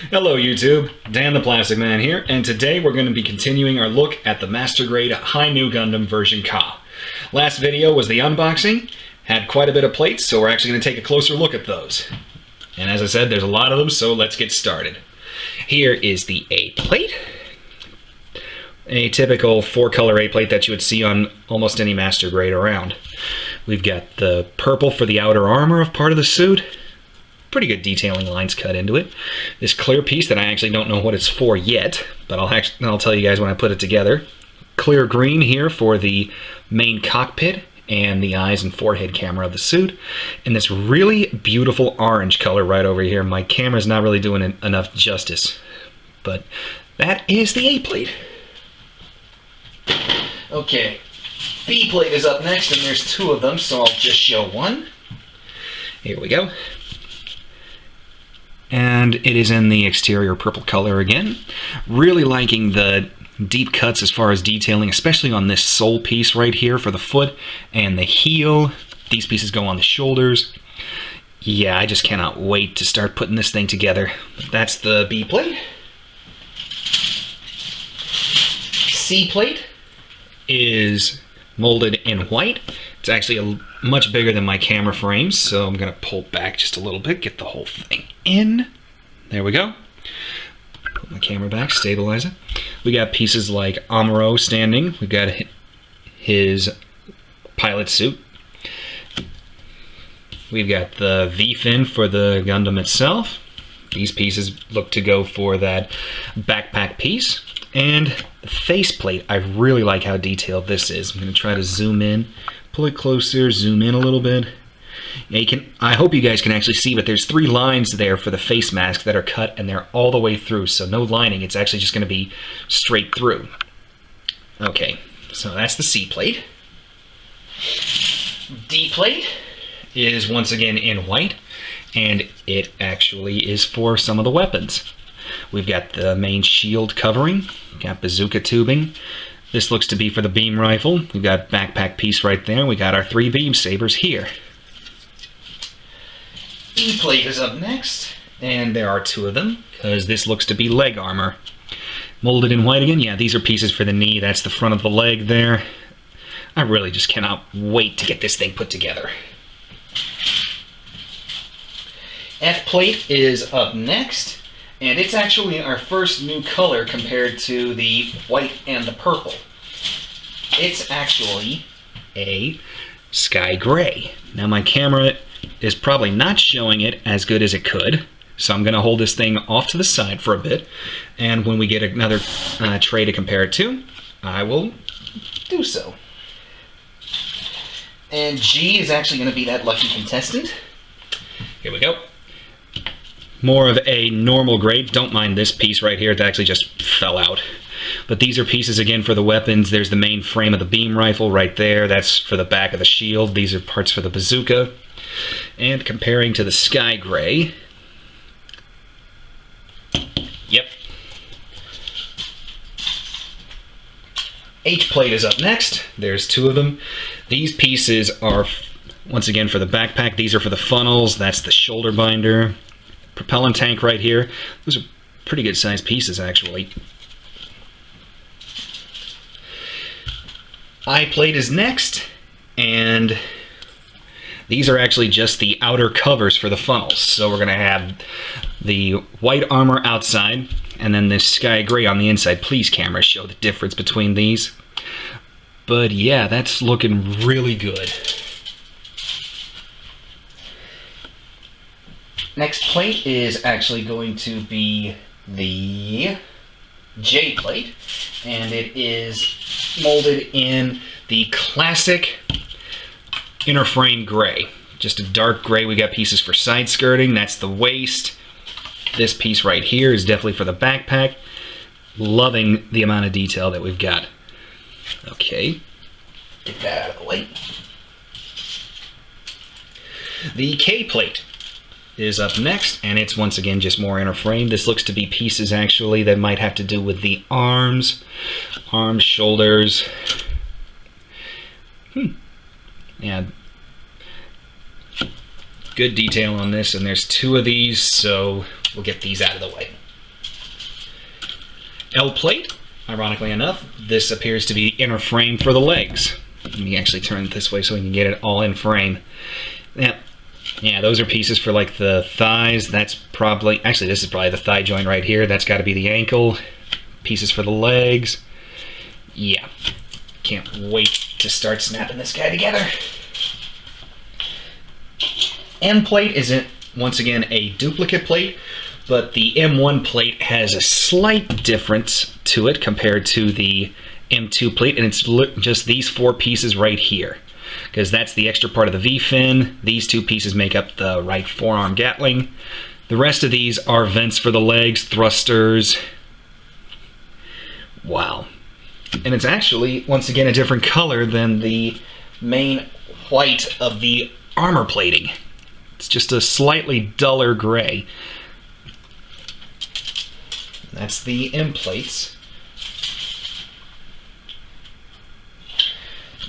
Hello YouTube, Dan the Plastic Man here, and today we're going to be continuing our look at the Master Grade High New Gundam version Ka. Last video was the unboxing, had quite a bit of plates, so we're actually going to take a closer look at those. And as I said, there's a lot of them, so let's get started. Here is the A plate. A typical 4-color A plate that you would see on almost any Master Grade around. We've got the purple for the outer armor of part of the suit. Pretty good detailing lines cut into it. This clear piece that I actually don't know what it's for yet, but I'll tell you guys when I put it together. Clear green here for the main cockpit and the eyes and forehead camera of the suit. And this really beautiful orange color right over here. My camera's not really doing enough justice. But that is the A plate. Okay, B plate is up next, and there's two of them, so I'll just show one. Here we go. And it is in the exterior purple color again. Really liking the deep cuts as far as detailing, especially on this sole piece right here for the foot and the heel. These pieces go on the shoulders. Yeah, I just cannot wait to start putting this thing together. That's the B plate. C plate is molded in white. It's actually much bigger than my camera frame, so I'm going to pull back just a little bit, get the whole thing in. There we go. Put my camera back, stabilize it. We got pieces like Amuro standing. We got his pilot suit. We've got the V-fin for the Gundam itself. These pieces look to go for that backpack piece. And the faceplate, I really like how detailed this is. I'm going to try to zoom in, pull it closer, zoom in a little bit. Yeah, I hope you guys can actually see, but there's 3 lines there for the face mask that are cut, and they're all the way through, so no lining. It's actually just going to be straight through. Okay, so that's the C plate. D plate is once again in white, and it actually is for some of the weapons. We've got the main shield covering, got bazooka tubing. This looks to be for the beam rifle. We've got backpack piece right there. We got our 3 beam sabers here. E plate is up next, and there are 2 of them, because this looks to be leg armor. Molded in white again. Yeah, these are pieces for the knee. That's the front of the leg there. I really just cannot wait to get this thing put together. F plate is up next. And it's actually our first new color compared to the white and the purple. It's actually a sky gray. Now my camera is probably not showing it as good as it could, so I'm going to hold this thing off to the side for a bit, and when we get another tray to compare it to, I will do so. And G is actually going to be that lucky contestant. Here we go. More of a normal grade. Don't mind this piece right here. It actually just fell out. But these are pieces, again, for the weapons. There's the main frame of the beam rifle right there. That's for the back of the shield. These are parts for the bazooka. And comparing to the sky gray. Yep. H plate is up next. There's 2 of them. These pieces are, once again, for the backpack. These are for the funnels. That's the shoulder binder. Propellant tank right here. Those are pretty good sized pieces, actually. I plate is next, and these are actually just the outer covers for the funnels. So we're going to have the white armor outside, and then this sky gray on the inside. Please, camera, show the difference between these. But yeah, that's looking really good. Next plate is actually going to be the J plate, and it is molded in the classic inner frame gray. Just a dark gray. We got pieces for side skirting. That's the waist. This piece right here is definitely for the backpack. Loving the amount of detail that we've got. Okay, get that out of the way. The K plate is up next, and it's once again just more inner frame. This looks to be pieces actually that might have to do with the arms, shoulders. Yeah, good detail on this, and there's 2 of these, so we'll get these out of the way. L plate. Ironically enough, this appears to be inner frame for the legs. Let me actually turn it this way so we can get it all in frame. Yeah, those are pieces for like the thighs. That's probably, actually this is probably the thigh joint right here. That's got to be the ankle. Pieces for the legs. Yeah, can't wait to start snapping this guy together. M plate isn't, once again, a duplicate plate, but the M1 plate has a slight difference to it compared to the M2 plate, and it's just these 4 pieces right here, because that's the extra part of the V-fin. These 2 pieces make up the right forearm Gatling. The rest of these are vents for the legs, thrusters. Wow. And it's actually, once again, a different color than the main white of the armor plating. It's just a slightly duller gray. That's the M plates.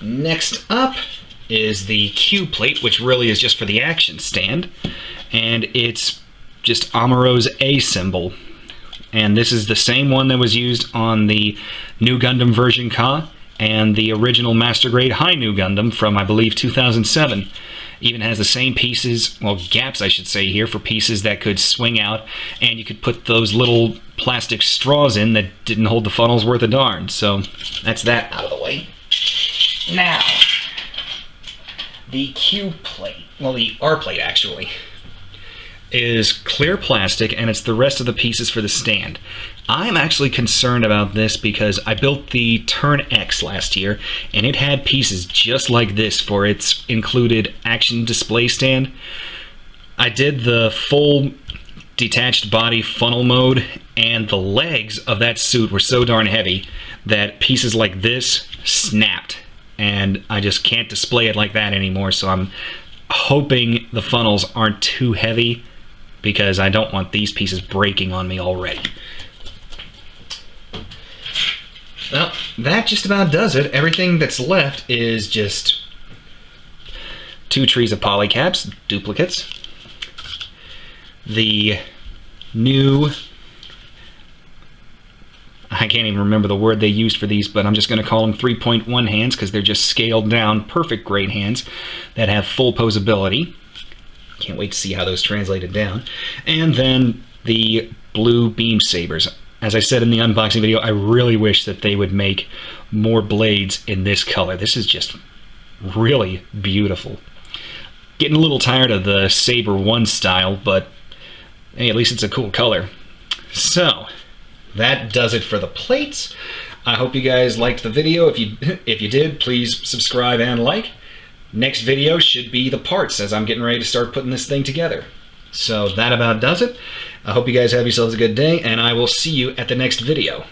Next up is the Q plate, which really is just for the action stand. And it's just Amuro's A symbol. And this is the same one that was used on the New Gundam version Ka and the original Master Grade High New Gundam from, I believe, 2007. Even has the same pieces, well, gaps I should say here, for pieces that could swing out, and you could put those little plastic straws in that didn't hold the funnels worth a darn. So that's that out of the way. Now, the Q plate, well, the R plate actually, is clear plastic, and it's the rest of the pieces for the stand. I'm actually concerned about this because I built the Turn X last year, and it had pieces just like this for its included action display stand. I did the full detached body funnel mode, and the legs of that suit were so darn heavy that pieces like this snapped, and I just can't display it like that anymore. So I'm hoping the funnels aren't too heavy, because I don't want these pieces breaking on me already. Well, that just about does it. Everything that's left is just 2 trees of polycaps, duplicates. The new, I can't even remember the word they used for these, but I'm just going to call them 3.1 hands because they're just scaled down, perfect grade hands that have full posability. Can't wait to see how those translated down. And then the blue beam sabers. As I said in the unboxing video, I really wish that they would make more blades in this color. This is just really beautiful. Getting a little tired of the Saber 1 style, but hey, at least it's a cool color. So, that does it for the plates. I hope you guys liked the video. If you did, please subscribe and like. Next video should be the parts, as I'm getting ready to start putting this thing together. So that about does it. I hope you guys have yourselves a good day, and I will see you at the next video.